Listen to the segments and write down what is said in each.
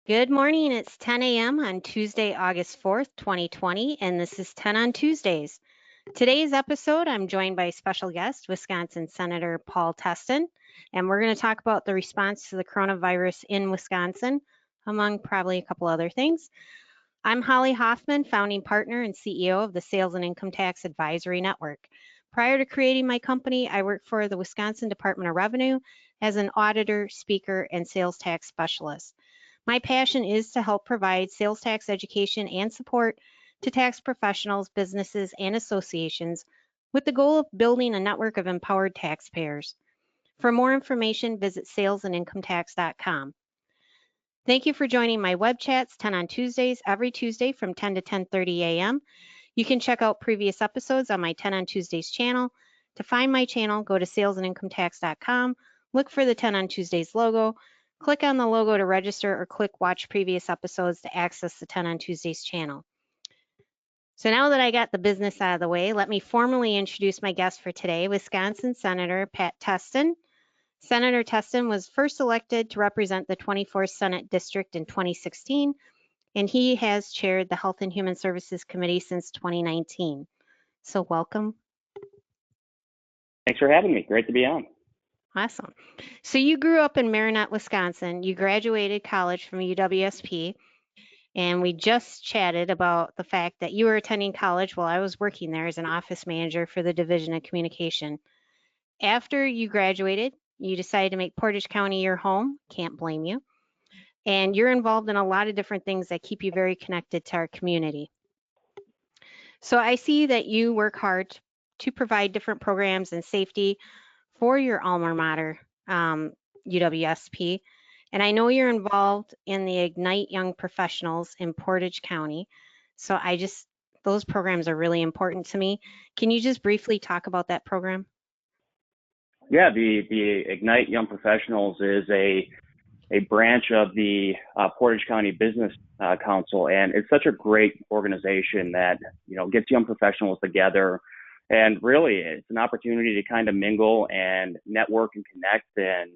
Good morning. It's 10 a.m. on Tuesday, August 4th, 2020, and this is 10 on Tuesdays. Today's episode, I'm joined by special guest, Wisconsin Senator Paul Testin, and we're going to talk about the response to the coronavirus in Wisconsin, among probably a couple other things. I'm Holly Hoffman, founding partner and CEO of the Sales and Income Tax Advisory Network. Prior to creating my company, I worked for the Wisconsin Department of Revenue as an auditor, speaker, and sales tax specialist. My passion is to help provide sales tax education and support to tax professionals, businesses, and associations with the goal of building a network of empowered taxpayers. For more information, visit salesandincometax.com. Thank you for joining my web chats 10 on Tuesdays, every Tuesday from 10 to 10:30 a.m. You can check out previous episodes on my 10 on Tuesdays channel. To find my channel, go to salesandincometax.com, look for the 10 on Tuesdays logo, click on the logo to register, or click watch previous episodes to access the 10 on Tuesdays channel. So now that I got the business out of the way, let me formally introduce my guest for today, Wisconsin Senator Pat Testin. Senator Testin was first elected to represent the 24th Senate District in 2016, and he has chaired the Health and Human Services Committee since 2019. So welcome. Thanks for having me. Great to be on. Awesome. So you grew up in Marinette, Wisconsin. You graduated college from UWSP, and we just chatted about the fact that you were attending college while I was working there as an office manager for the Division of Communication. After you graduated, you decided to make Portage County your home. Can't blame you. And you're involved in a lot of different things that keep you very connected to our community. So I see that you work hard to provide different programs and safety for your alma mater, UWSP. And I know you're involved in the Ignite Young Professionals in Portage County. So those programs are really important to me. Can you just briefly talk about that program? Yeah, the Ignite Young Professionals is a branch of the Portage County Business Council, and it's such a great organization that gets young professionals together, and really it's an opportunity to kind of mingle and network and connect, and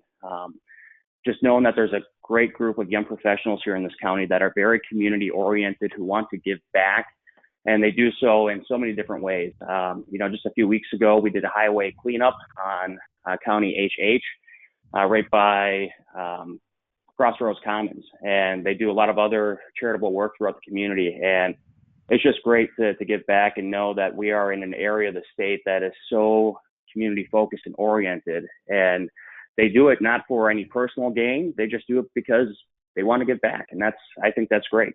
just knowing that there's a great group of young professionals here in this county that are very community oriented, who want to give back. And they do so in so many different ways. Just a few weeks ago, we did a highway cleanup on County HH right by Crossroads Commons. And they do a lot of other charitable work throughout the community. And it's just great to give back and know that we are in an area of the state that is so community focused and oriented. And they do it not for any personal gain. They just do it because they want to give back. And I think that's great.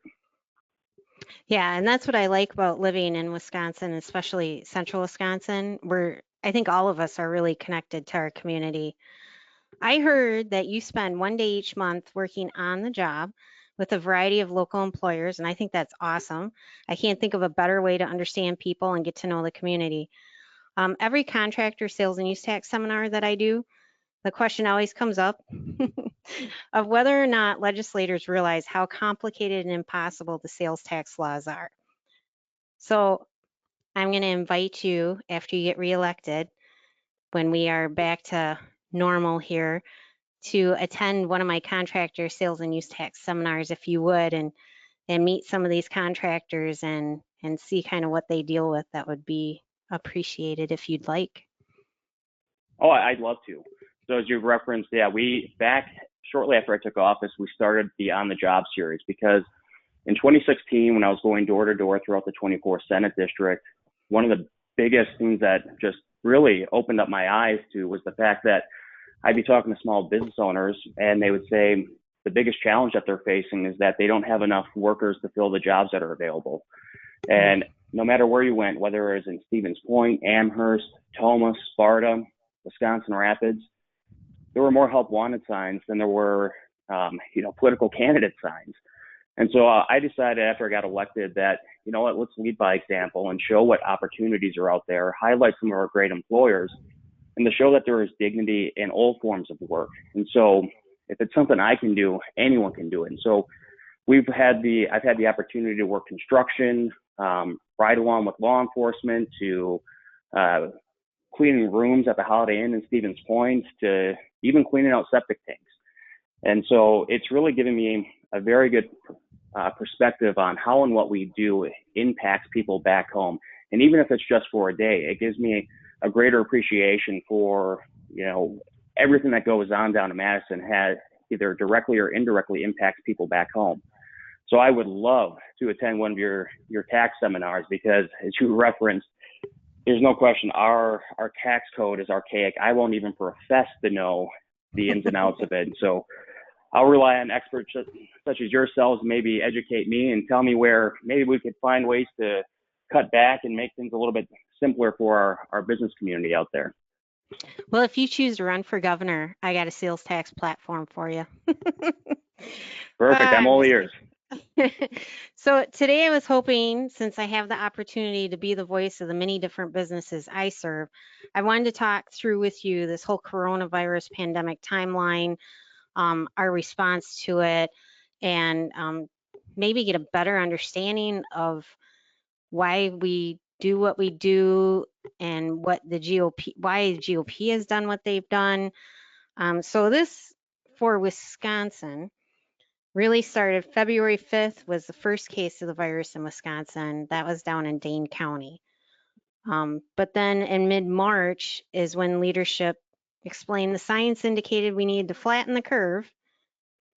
Yeah, and that's what I like about living in Wisconsin, especially central Wisconsin, where I think all of us are really connected to our community. I heard that you spend one day each month working on the job with a variety of local employers, and I think that's awesome. I can't think of a better way to understand people and get to know the community. Every contractor sales and use tax seminar that I do, the question always comes up of whether or not legislators realize how complicated and impossible the sales tax laws are. So I'm going to invite you, after you get reelected, when we are back to normal here, to attend one of my contractor sales and use tax seminars, if you would, and meet some of these contractors and see kind of what they deal with. That would be appreciated if you'd like. Oh, I'd love to. So as you've referenced, yeah, back shortly after I took office, we started the On the Job series, because in 2016, when I was going door to door throughout the 24th Senate District, one of the biggest things that just really opened up my eyes to was the fact that I'd be talking to small business owners, and they would say the biggest challenge that they're facing is that they don't have enough workers to fill the jobs that are available. And no matter where you went, whether it was in Stevens Point, Amherst, Toma, Sparta, Wisconsin Rapids, there were more help wanted signs than there were, political candidate signs. And so I decided after I got elected that, let's lead by example and show what opportunities are out there, highlight some of our great employers, and to show that there is dignity in all forms of work. And so if it's something I can do, anyone can do it. And so I've had the opportunity to work construction, ride along with law enforcement, to cleaning rooms at the Holiday Inn in Stevens Point, to even cleaning out septic tanks. And so it's really given me a very good perspective on how and what we do impacts people back home. And even if it's just for a day, it gives me a greater appreciation for, everything that goes on down in Madison has either directly or indirectly impacts people back home. So I would love to attend one of your tax seminars because, as you referenced, there's no question our tax code is archaic. I won't even profess to know the ins and outs of it. So I'll rely on experts such as yourselves, maybe educate me and tell me where maybe we could find ways to cut back and make things a little bit simpler for our business community out there. Well, if you choose to run for governor, I got a sales tax platform for you. Perfect. I'm all ears. So today I was hoping, since I have the opportunity to be the voice of the many different businesses I serve, I wanted to talk through with you this whole coronavirus pandemic timeline, our response to it, and maybe get a better understanding of why we do what we do and what why the GOP has done what they've done. So this, for Wisconsin, really started February 5th was the first case of the virus in Wisconsin. That was down in Dane County. But then in mid-March is when leadership explained the science indicated we needed to flatten the curve.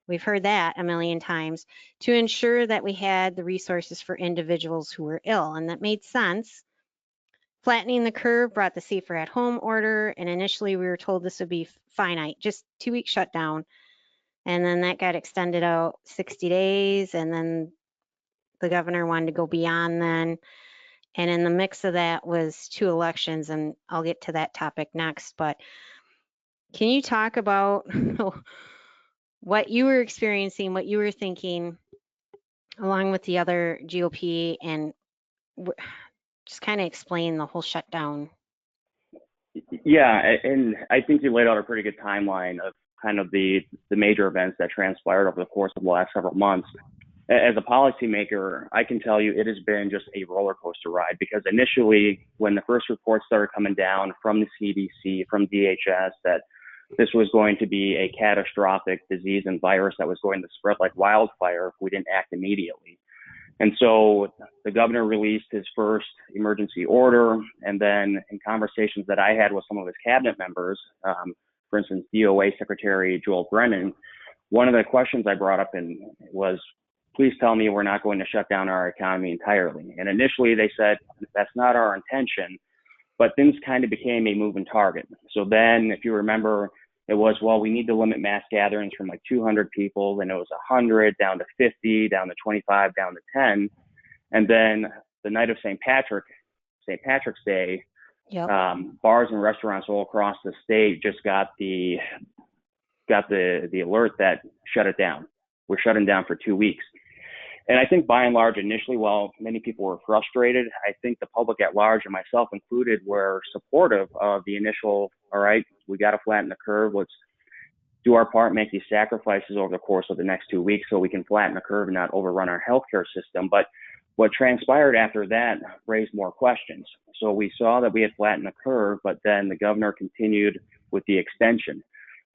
We've heard that a million times, to ensure that we had the resources for individuals who were ill, and that made sense. Flattening the curve brought the safer at home order, and initially we were told this would be finite, just 2-week shutdown. And then that got extended out 60 days, and then the governor wanted to go beyond then. And in the mix of that was 2 elections, and I'll get to that topic next. But can you talk about what you were experiencing, what you were thinking, along with the other GOP, and just kind of explain the whole shutdown? Yeah, and I think you laid out a pretty good timeline of kind of the major events that transpired over the course of the last several months. As a policymaker, I can tell you it has been just a roller coaster ride, because initially when the first reports started coming down from the CDC, from DHS, that this was going to be a catastrophic disease and virus that was going to spread like wildfire if we didn't act immediately. And so the governor released his first emergency order. And then in conversations that I had with some of his cabinet members, for instance, DOA Secretary Joel Brennan, one of the questions I brought up was, please tell me we're not going to shut down our economy entirely. And initially they said, that's not our intention, but things kind of became a moving target. So then, if you remember, it was, well, we need to limit mass gatherings from like 200 people, then it was 100, down to 50, down to 25, down to 10. And then the night of St. Patrick's Day, Yep. Bars and restaurants all across the state just got the alert that shut it down. We're shutting down for 2 weeks. And I think by and large, initially, while many people were frustrated, I think the public at large, and myself included, were supportive of the initial, all right, we got to flatten the curve. Let's do our part, make these sacrifices over the course of the next 2 weeks so we can flatten the curve and not overrun our healthcare system. But what transpired after that raised more questions. So we saw that we had flattened the curve, but then the governor continued with the extension.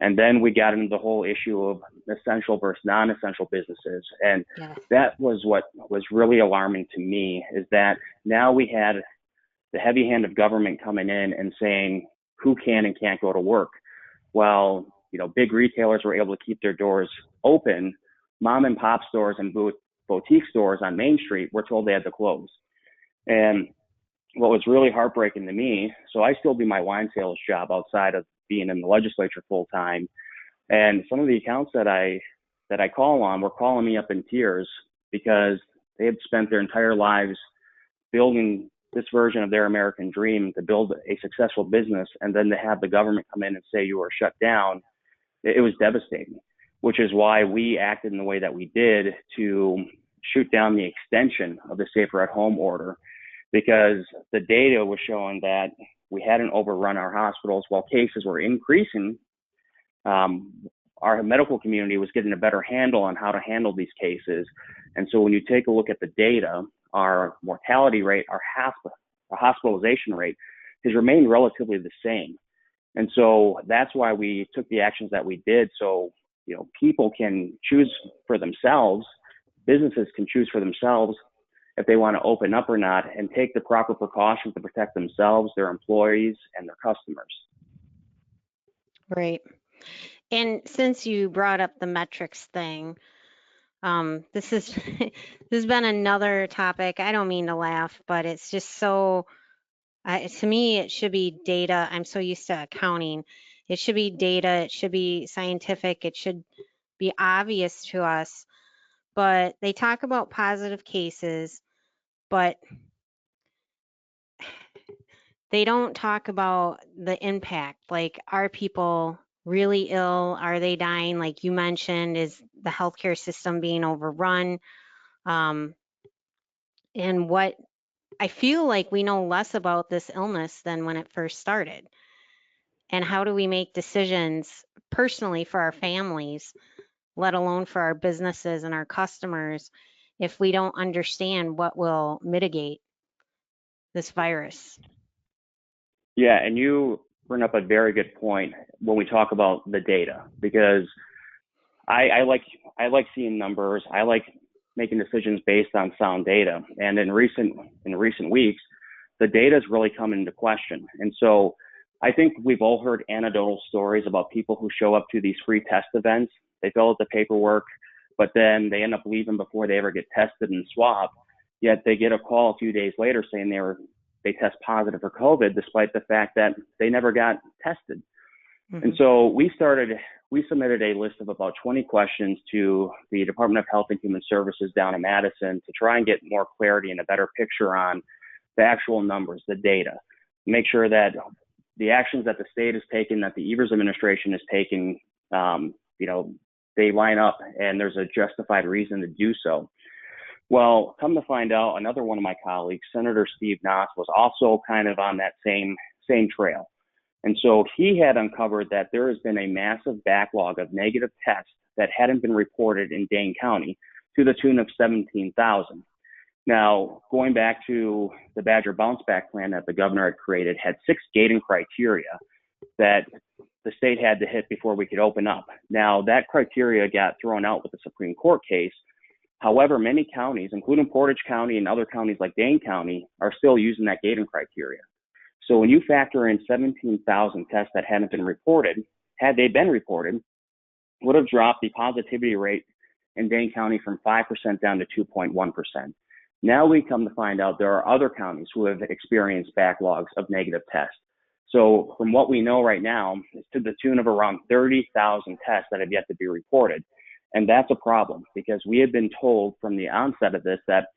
And then we got into the whole issue of essential versus non-essential businesses. And that was what was really alarming to me, is that now we had the heavy hand of government coming in and saying who can and can't go to work. Well, big retailers were able to keep their doors open. Mom and pop stores and boutique stores on Main Street were told they had to close. And what was really heartbreaking to me, so I still do my wine sales job outside of being in the legislature full time. And some of the accounts that I call on were calling me up in tears, because they had spent their entire lives building this version of their American dream to build a successful business. And then to have the government come in and say you are shut down, it was devastating, which is why we acted in the way that we did to shoot down the extension of the safer at home order, because the data was showing that we hadn't overrun our hospitals. While cases were increasing, our medical community was getting a better handle on how to handle these cases. And so when you take a look at the data, our mortality rate, our hospitalization rate has remained relatively the same. And so that's why we took the actions that we did. So, people can choose for themselves, businesses can choose for themselves if they want to open up or not and take the proper precautions to protect themselves, their employees, and their customers. Right. And since you brought up the metrics thing, this is this has been another topic. I don't mean to laugh, but it's just so to me, it should be data. I'm so used to accounting. It should be data. It should be scientific. It should be obvious to us. But they talk about positive cases, but they don't talk about the impact. Like, are people really ill? Are they dying? Like you mentioned, is the healthcare system being overrun? Um, and what I feel like we know less about this illness than when it first started. And how do we make decisions personally for our families, let alone for our businesses and our customers, if we don't understand what will mitigate this virus? Yeah, and you bring up a very good point when we talk about the data, because I like seeing numbers. I like making decisions based on sound data. And in recent weeks, the data has really come into question. And so I think we've all heard anecdotal stories about people who show up to these free test events. They fill out the paperwork, but then they end up leaving before they ever get tested and swabbed. Yet they get a call a few days later saying they test positive for COVID, despite the fact that they never got tested. Mm-hmm. And so we submitted a list of about 20 questions to the Department of Health and Human Services down in Madison to try and get more clarity and a better picture on the actual numbers, the data, make sure that the actions that the state is taking, that the Evers administration is taking, they line up and there's a justified reason to do so. Well, come to find out, another one of my colleagues, Senator Steve Noss, was also kind of on that same trail. And so he had uncovered that there has been a massive backlog of negative tests that hadn't been reported in Dane County to the tune of 17,000. Now, going back to the Badger Bounce Back Plan that the governor had created, had 6 gating criteria that the state had to hit before we could open up. Now, that criteria got thrown out with the Supreme Court case. However, many counties, including Portage County and other counties like Dane County, are still using that gating criteria. So when you factor in 17,000 tests that hadn't been reported, had they been reported, would have dropped the positivity rate in Dane County from 5% down to 2.1%. Now we come to find out there are other counties who have experienced backlogs of negative tests. So from what we know right now, it's to the tune of around 30,000 tests that have yet to be reported. And that's a problem because we have been told from the onset of this that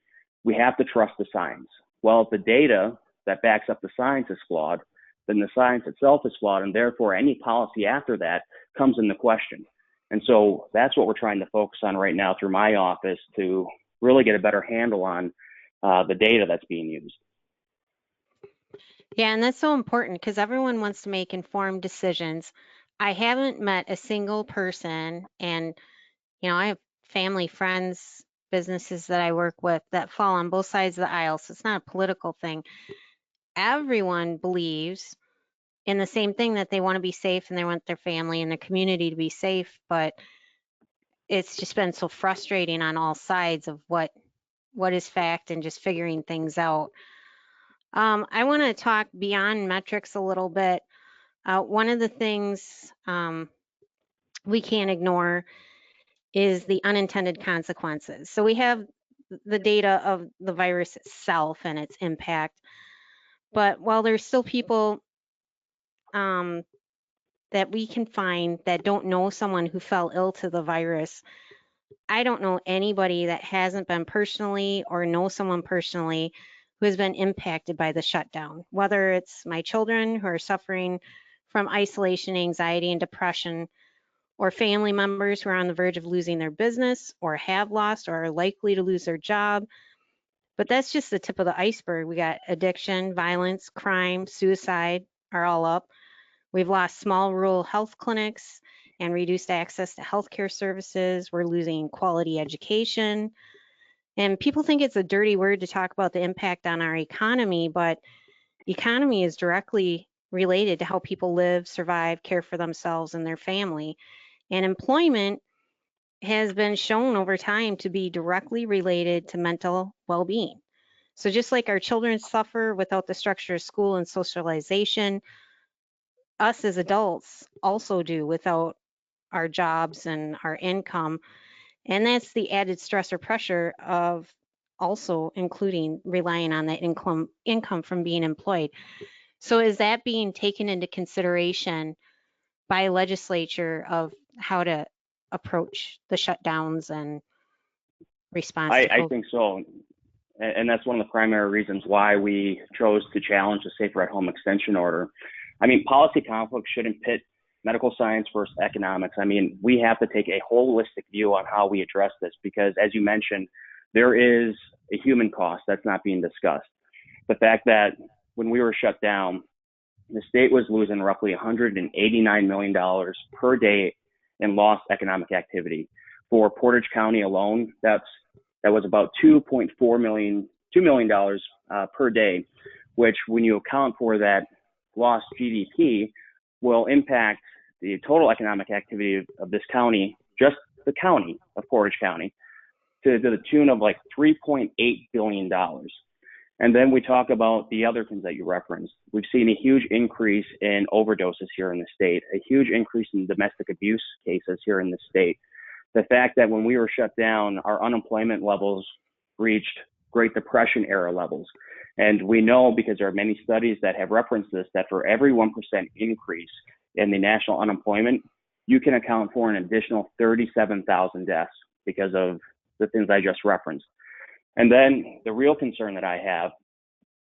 we have to trust the science. Well, if the data that backs up the science is flawed, then the science itself is flawed, and therefore any policy after that comes into question. And so that's what we're trying to focus on right now through my office to really get a better handle on the data that's being used. Yeah, and that's so important because everyone wants to make informed decisions. I haven't met a single person, and I have family, friends, businesses that I work with that fall on both sides of the aisle. So it's not a political thing. Everyone believes in the same thing, that they want to be safe and they want their family and their community to be safe. But it's just been so frustrating on all sides of what is fact and just figuring things out. I want to talk beyond metrics a little bit. One of the things we can't ignore is the unintended consequences. So we have the data of the virus itself and its impact, but while there's still people that we can find that don't know someone who fell ill to the virus, I don't know anybody that hasn't been personally or know someone personally who has been impacted by the shutdown, whether it's my children who are suffering from isolation, anxiety, and depression, or family members who are on the verge of losing their business or have lost or are likely to lose their job. But that's just the tip of the iceberg. We got addiction, violence, crime, suicide are all up. We've lost small rural health clinics and reduced access to healthcare services. We're losing quality education. And people think it's a dirty word to talk about the impact on our economy, but economy is directly related to how people live, survive, care for themselves and their family. And employment has been shown over time to be directly related to mental well-being. So just like our children suffer without the structure of school and socialization, us as adults also do without our jobs and our income. And that's the added stress or pressure of also including relying on that income from being employed. So is that being taken into consideration by legislature of how to approach the shutdowns and response to I COVID? think so. And that's one of the primary reasons why we chose to challenge the Safer at Home extension order. I mean, policy conflict shouldn't pit medical science versus economics. I mean, we have to take a holistic view on how we address this because, as you mentioned, there is a human cost that's not being discussed. The fact that when we were shut down, the state was losing roughly $189 million per day in lost economic activity. For Portage County alone, that was about $2 million per day, which when you account for that lost GDP will impact the total economic activity of this county, just the county of Portage County, to the tune of like $3.8 billion. And then we talk about the other things that you referenced. We've seen a huge increase in overdoses here in the state, a huge increase in domestic abuse cases here in the state. The fact that when we were shut down, our unemployment levels reached Great Depression era levels. And we know, because there are many studies that have referenced this, that for every 1% increase in the national unemployment, you can account for an additional 37,000 deaths because of the things I just referenced. And then the real concern that I have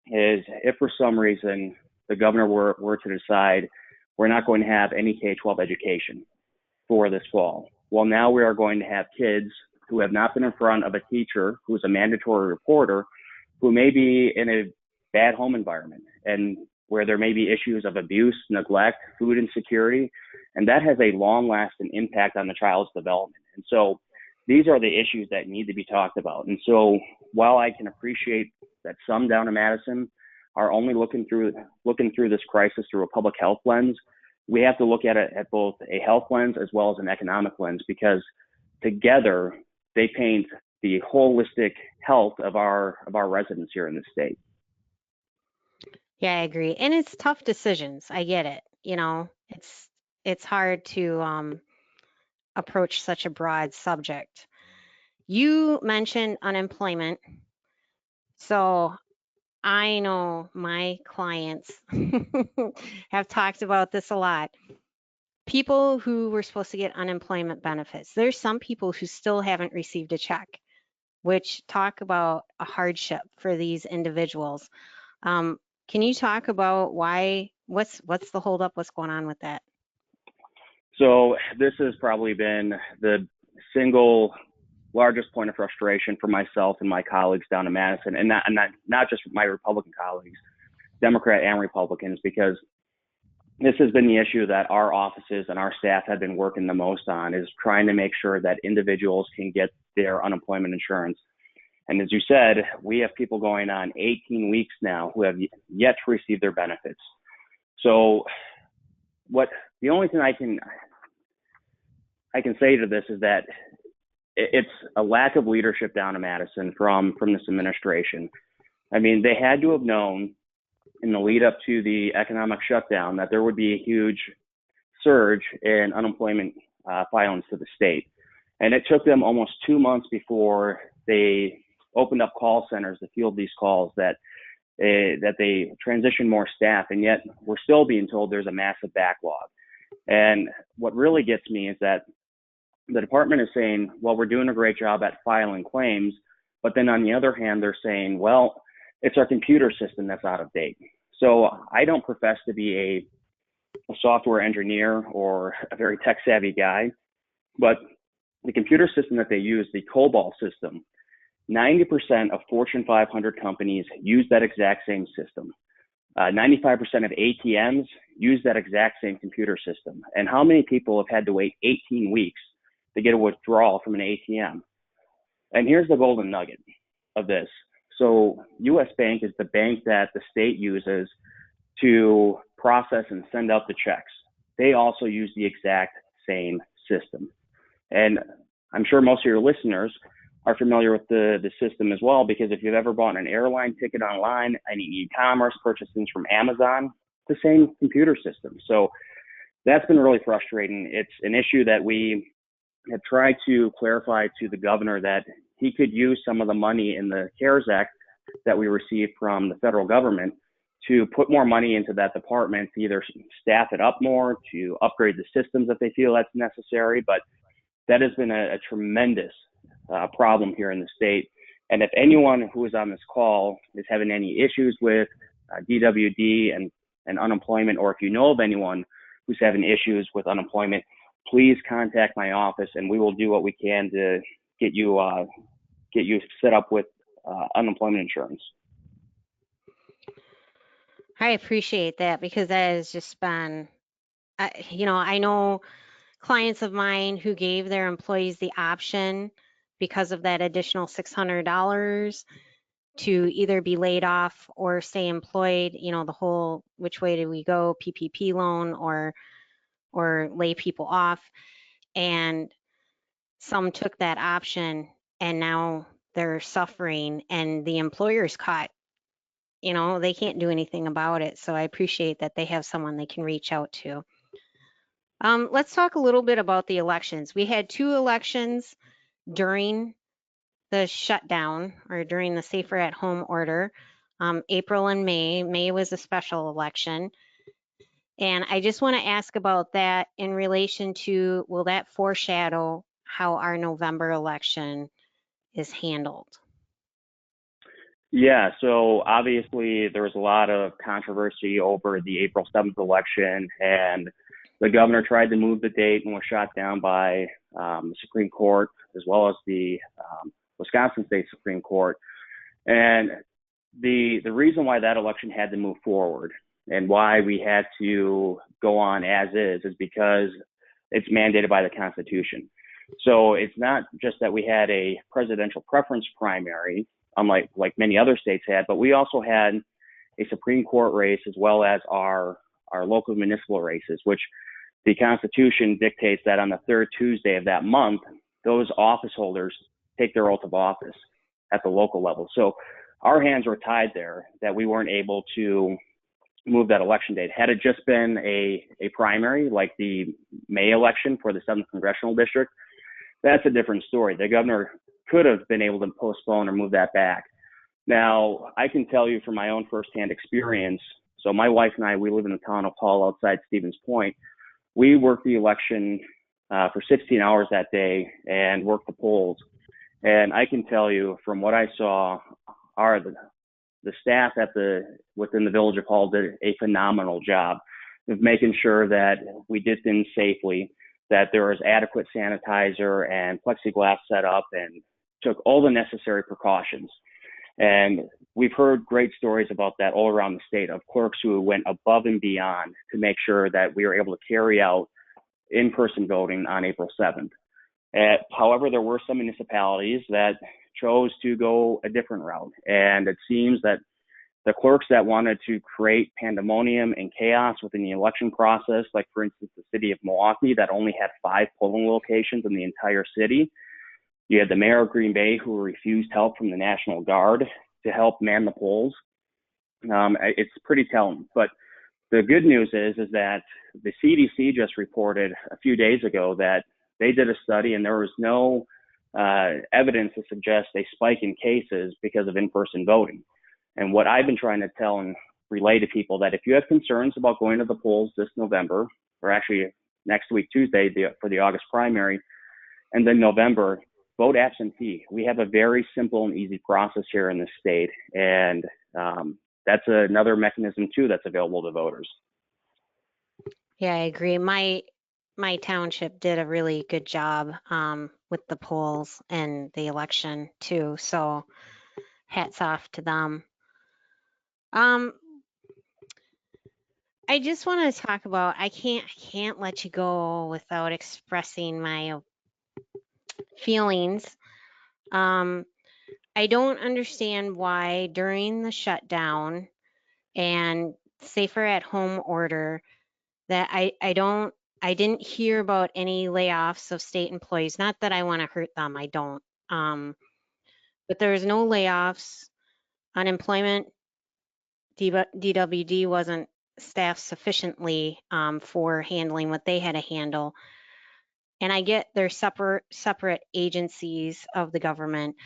is if for some reason the governor were to decide we're not going to have any K-12 education for this fall. Well, now we are going to have kids who have not been in front of a teacher who's a mandatory reporter, who may be in a bad home environment and where there may be issues of abuse, neglect, food insecurity, and that has a long-lasting impact on the child's development. And so these are the issues that need to be talked about. And so while I can appreciate that some down in Madison are only looking through this crisis through a public health lens, we have to look at it at both a health lens as well as an economic lens, because together they paint the holistic health of our residents here in the state. Yeah, I agree. And it's tough decisions. I get it. You know, it's hard to approach such a broad subject. You mentioned unemployment. So I know my clients have talked about this a lot. People who were supposed to get unemployment benefits, there's some people who still haven't received a check, which talk about a hardship for these individuals. Can you talk about what's the holdup, what's going on with that? So this has probably been the single largest point of frustration for myself and my colleagues down in Madison, and not just my Republican colleagues, Democrat and Republicans, because this has been the issue that our offices and our staff have been working the most on, is trying to make sure that individuals can get their unemployment insurance. And as you said, we have people going on 18 weeks now who have yet to receive their benefits. So the only thing I can say to this is that it's a lack of leadership down in Madison from this administration. I mean, they had to have known in the lead up to the economic shutdown that there would be a huge surge in unemployment filings to the state. And it took them almost 2 months before they opened up call centers to field these calls, that they transitioned more staff, and yet we're still being told there's a massive backlog. And what really gets me is that the department is saying, well, we're doing a great job at filing claims, but then on the other hand, they're saying, well, it's our computer system that's out of date. So I don't profess to be a software engineer or a very tech savvy guy, but the computer system that they use, the COBOL system, 90% of Fortune 500 companies use that exact same system. 95% of ATMs use that exact same computer system. And how many people have had to wait 18 weeks to get a withdrawal from an ATM? And here's the golden nugget of this. So US Bank is the bank that the state uses to process and send out the checks. They also use the exact same system. And I'm sure most of your listeners are familiar with the system as well, because if you've ever bought an airline ticket online, any e-commerce, purchase things from Amazon, it's the same computer system. So that's been really frustrating. It's an issue that we have tried to clarify to the governor, that he could use some of the money in the CARES Act that we received from the federal government to put more money into that department, to either staff it up more, to upgrade the systems if they feel that's necessary. But that has been a tremendous problem here in the state. And if anyone who is on this call is having any issues with DWD and unemployment, or if you know of anyone who's having issues with unemployment, please contact my office, and we will do what we can to get you set up with unemployment insurance. I appreciate that, because that has just been, I know clients of mine who gave their employees the option, because of that additional $600, to either be laid off or stay employed, the whole which way do we go, PPP loan or lay people off. And some took that option, and now they're suffering, and the employer's caught. They can't do anything about it. So I appreciate that they have someone they can reach out to. Let's talk a little bit about the elections. We had 2 elections during the shutdown, or during the safer at home order, April and May. May was a special election. And I just want to ask about that in relation to, will that foreshadow how our November election is handled? Yeah, so obviously there was a lot of controversy over the April 7th election, and the governor tried to move the date and was shot down by the Supreme Court, as well as the Wisconsin State Supreme Court. And the reason why that election had to move forward, and why we had to go on as is because it's mandated by the Constitution. So it's not just that we had a presidential preference primary, unlike many other states had, but we also had a Supreme Court race, as well as our local municipal races, which the Constitution dictates that on the 3rd Tuesday of that month, those office holders take their oath of office at the local level. So our hands were tied there, that we weren't able to move that election date. Had it just been a primary, like the May election for the 7th Congressional District, that's a different story. The governor could have been able to postpone or move that back. Now, I can tell you from my own firsthand experience, so my wife and I, we live in the town of Hull outside Stevens Point. We worked the election for 16 hours that day and worked the polls. And I can tell you from what I saw, the staff within the village of Hull did a phenomenal job of making sure that we did things safely, that there was adequate sanitizer and plexiglass set up, and took all the necessary precautions. And we've heard great stories about that all around the state, of clerks who went above and beyond to make sure that we were able to carry out in-person voting on April 7th. However, there were some municipalities that chose to go a different route. And it seems that the clerks that wanted to create pandemonium and chaos within the election process, like for instance, the city of Milwaukee that only had 5 polling locations in the entire city. You had the mayor of Green Bay who refused help from the National Guard to help man the polls. It's pretty telling. But the good news is that the CDC just reported a few days ago that they did a study, and there was no evidence to suggest a spike in cases because of in-person voting. And what I've been trying to tell and relay to people, that if you have concerns about going to the polls this November, or actually next week, Tuesday, for the August primary, and then November, vote absentee. We have a very simple and easy process here in the state. And that's another mechanism too that's available to voters. Yeah, I agree. My township did a really good job with the polls and the election too. So hats off to them. I just want to talk about, I can't let you go without expressing my feelings. I don't understand why during the shutdown and safer at home order that I don't I didn't hear about any layoffs of state employees. Not that I want to hurt them, I don't. But there's no layoffs. Unemployment, DWD wasn't staffed sufficiently for handling what they had to handle. And I get they're separate agencies of the government,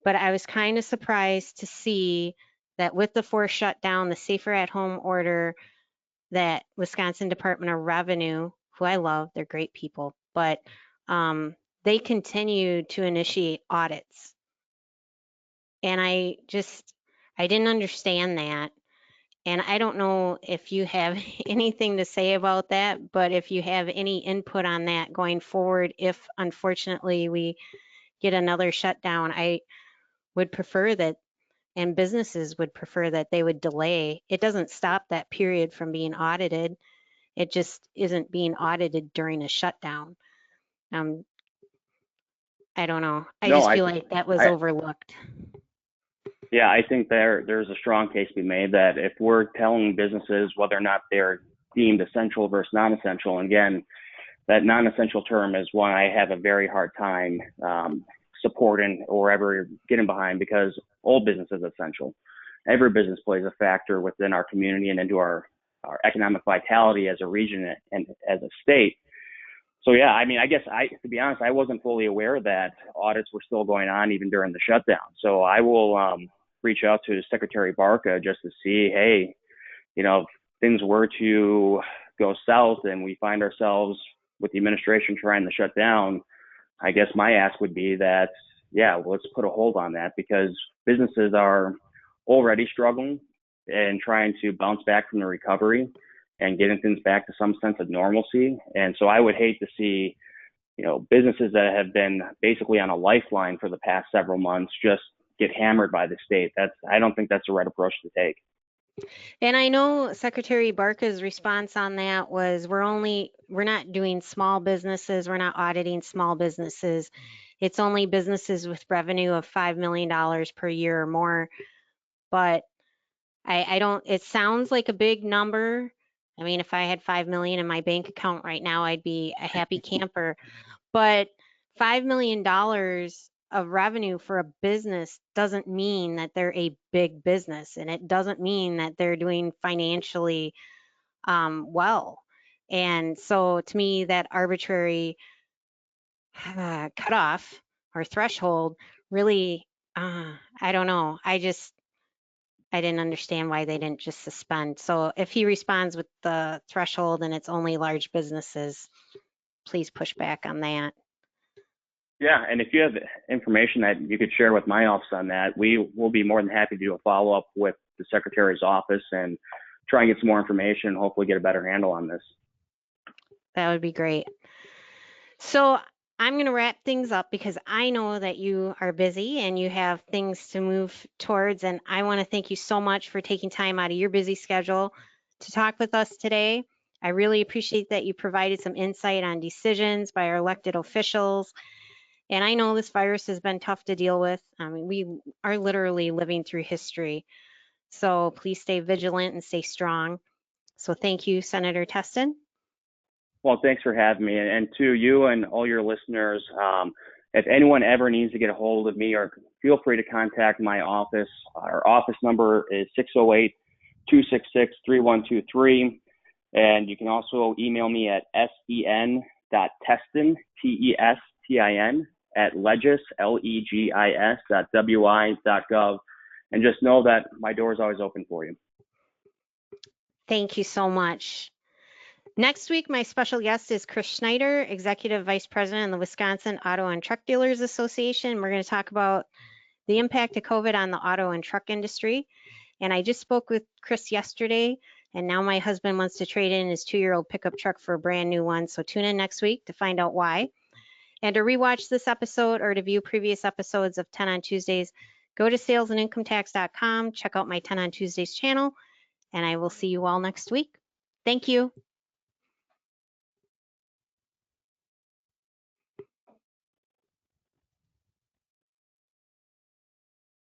but I was kind of surprised to see that with the forced shutdown, the safer at home order, that Wisconsin Department of Revenue, who I love, they're great people, but they continue to initiate audits. And I didn't understand that. And I don't know if you have anything to say about that, but if you have any input on that going forward, if unfortunately we get another shutdown, I would prefer that, and businesses would prefer that they would delay. It doesn't stop that period from being audited. It just isn't being audited during a shutdown. Um, I don't know. I No, just feel like that was I, overlooked. yeah, I think there's a strong case to be made that if we're telling businesses whether or not they're deemed essential versus non-essential, and again, that non-essential term is one I have a very hard time supporting or ever getting behind, because all business is essential. Every business plays a factor within our community and into our economic vitality as a region and as a state. So yeah, I mean, to be honest, I wasn't fully aware that audits were still going on even during the shutdown. So I will reach out to Secretary Barca just to see, hey, if things were to go south and we find ourselves with the administration trying to shut down, I guess my ask would be that, yeah, well, let's put a hold on that, because businesses are already struggling and trying to bounce back from the recovery and getting things back to some sense of normalcy. And so I would hate to see, businesses that have been basically on a lifeline for the past several months just get hammered by the state. I don't think that's the right approach to take. And I know Secretary Barca's response on that was we're not doing small businesses, we're not auditing small businesses. It's only businesses with revenue of $5 million per year or more. But I don't, it sounds like a big number. I mean, if I had 5 million in my bank account right now, I'd be a happy camper. But $5 million of revenue for a business doesn't mean that they're a big business, and it doesn't mean that they're doing financially well. And so to me, that arbitrary cutoff or threshold really, I don't know. I didn't understand why they didn't just suspend. So if he responds with the threshold and it's only large businesses, please push back on that. Yeah, and if you have information that you could share with my office on that, we will be more than happy to do a follow-up with the Secretary's office and try and get some more information and hopefully get a better handle on this. That would be great. So I'm going to wrap things up because I know that you are busy and you have things to move towards. And I want to thank you so much for taking time out of your busy schedule to talk with us today. I really appreciate that you provided some insight on decisions by our elected officials. And I know this virus has been tough to deal with. I mean, we are literally living through history. So please stay vigilant and stay strong. So thank you, Senator Testin. Well, thanks for having me. And to you and all your listeners, if anyone ever needs to get a hold of me, or feel free to contact my office. Our office number is 608-266-3123. And you can also email me at sen.testin, TESTIN, at legis, legis.wi.gov. And just know that my door is always open for you. Thank you so much. Next week, my special guest is Chris Schneider, Executive Vice President of the Wisconsin Auto and Truck Dealers Association. We're going to talk about the impact of COVID on the auto and truck industry. And I just spoke with Chris yesterday, and now my husband wants to trade in his 2-year-old pickup truck for a brand new one. So tune in next week to find out why. And to rewatch this episode or to view previous episodes of 10 on Tuesdays, go to salesandincometaks.com, check out my 10 on Tuesdays channel, and I will see you all next week. Thank you.